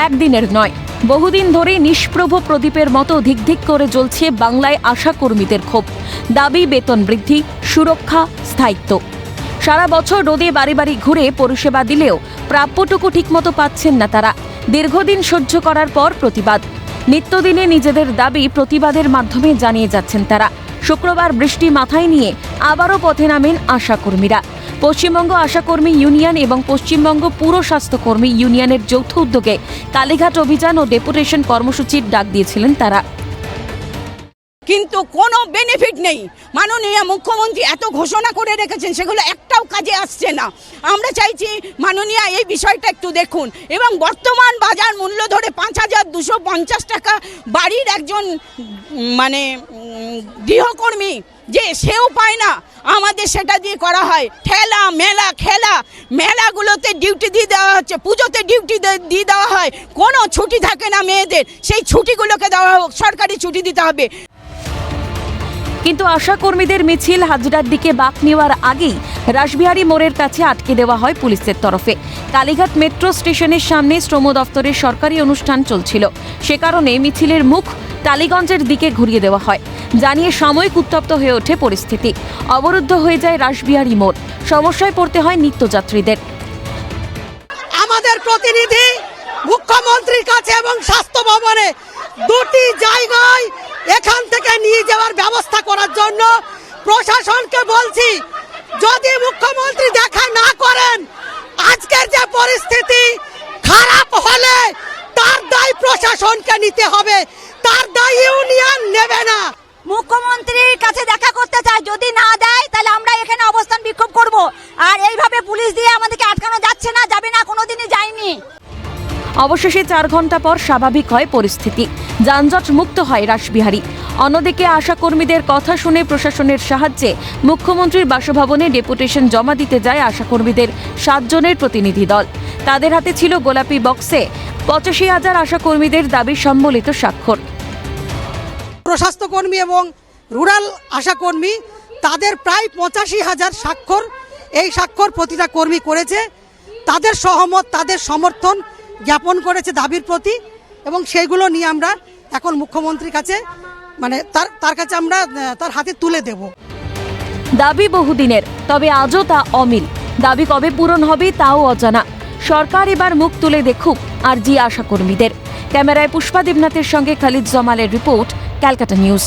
একদিনের নয়, বহুদিন ধরে নিষ্প্রভ প্রদীপের মতো ধিকধিক করে জ্বলছে বাংলায় আশা কর্মীদের ক্ষোভ। দাবি বেতন বৃদ্ধি, সুরক্ষা, স্থায়িত্ব। সারা বছর রোদে বাড়ি বাড়ি ঘুরে পরিষেবা দিলেও প্রাপ্যটুকু ঠিকমতো পাচ্ছেন না তারা। দীর্ঘদিন সহ্য করার পর প্রতিবাদ। নিত্যদিনে নিজেদের দাবি প্রতিবাদের মাধ্যমে জানিয়ে যাচ্ছেন তারা। শুক্রবার বৃষ্টি মাথায় নিয়ে আবারও পথে নামেন আশাকর্মীরা। পশ্চিমবঙ্গ আশাকর্মী ইউনিয়ন এবং পশ্চিমবঙ্গ পুর স্বাস্থ্যকর্মী ইউনিয়নের যৌথ উদ্যোগে কালীঘাট অভিযান ও ডেপুটেশন কর্মসূচির ডাক দিয়েছিলেন তারা। কিন্তু কোনো বেনিফিট নেই। মাননীয় মুখ্যমন্ত্রী এত ঘোষণা করে রেখেছেন, সেগুলো একটাও কাজে আসছে না। আমরা চাইছি মাননীয় এই বিষয়টা একটু দেখুন এবং বর্তমান বাজার মূল্য ধরে 5,250 টাকা বাড়ির একজন গৃহকর্মী যে সেও পায় না, আমাদের সেটা দিয়ে করা হয়। ঠেলা মেলা খেলা, মেলাগুলোতে ডিউটি দিয়ে দেওয়া হচ্ছে, পুজোতে ডিউটি দিয়ে দেওয়া হয়, কোনো ছুটি থাকে না মেয়েদের। সেই ছুটিগুলোকে দেওয়া হোক, সরকারি ছুটি দিতে হবে। কিন্তু আশাকর্মীদের মিছিল হাজরার দিকে বাঁক নেওয়ার আগেই রাসবিহারী মোড়ের কাছে আটকে দেওয়া হয় পুলিশের তরফে। কালীঘাট মেট্রো স্টেশনের সামনে শ্রম দফতরের সরকারি অনুষ্ঠান চলছিল, সে কারণে মিছিলের মুখ টালিগঞ্জের দিকে ঘুরিয়ে দেওয়া হয়। জানিয়ে সাময়িক উত্তপ্ত হয়ে ওঠে পরিস্থিতি। অবরুদ্ধ হয়ে যায় রাসবিহারী মোড়। সমস্যায় পড়তে হয় নিত্যযাত্রীদের। আমাদের প্রতিনিধি মুখ্যমন্ত্রীর কাছে এবং স্বাস্থ্য ভবনে দুটি জায়গায় এখান থেকে নিয়ে যাওয়ার ব্যবস্থা করার জন্য প্রশাসনকে বলছি, যদি মুখ্যমন্ত্রী দেখা না করেন, আজকের যে পরিস্থিতি খারাপ হলে তার দায় প্রশাসনকে নিতে হবে, তার দায় ইউনিয়ন নেবে না। মুখ্যমন্ত্রীর কাছে দেখা করতে চাই, যদি না দেয় তাহলে আমরা এখানে অবস্থান বিক্ষোভ করব। আর এইভাবে পুলিশ দিয়ে আমাদেরকে আটকানো যাচ্ছে না, যাবে না, কোনোদিনই যায়নি। অবশেষে 4 ঘন্টা পর স্বাভাবিক হয় পরিস্থিতি। যানজট মুক্ত হয় রাসবিহারী। অন্যদিকে আশাকর্মীদের কথা শুনে প্রশাসনের সাহায্যে মুখ্যমন্ত্রীর বাসভবনে ডেপুটেশন জমা দিতে যায় আশাকর্মীদের 7 জনের প্রতিনিধি দল। তাদের হাতে ছিল গোলাপি বক্সে 85,000 আশাকর্মীদের দাবি সম্বলিত স্বাক্ষর। প্রশাসনকর্মী এবং রুরাল আশাকর্মী তাদের প্রায় 85,000 স্বাক্ষর, এই স্বাক্ষর প্রতিটা কর্মী করেছে। তাদের সহমত, তাদের সমর্থন জ্ঞাপন করেছে দাবির প্রতি, এবং সেইগুলো নিয়ে আমরা এখন মুখ্যমন্ত্রীর কাছে তার কাছে আমরা তার হাতে তুলে দেব। দাবি বহুদিনের, তবে আজও তা অমিল। দাবি কবে পূরণ হবে তাও অজানা। সরকার এবার মুখ তুলে দেখুক আরজি আশাকর্মীদের। ক্যামেরায় পুষ্পা দেবনাথের সঙ্গে খালিদ জমালের রিপোর্ট, ক্যালকাটা নিউজ।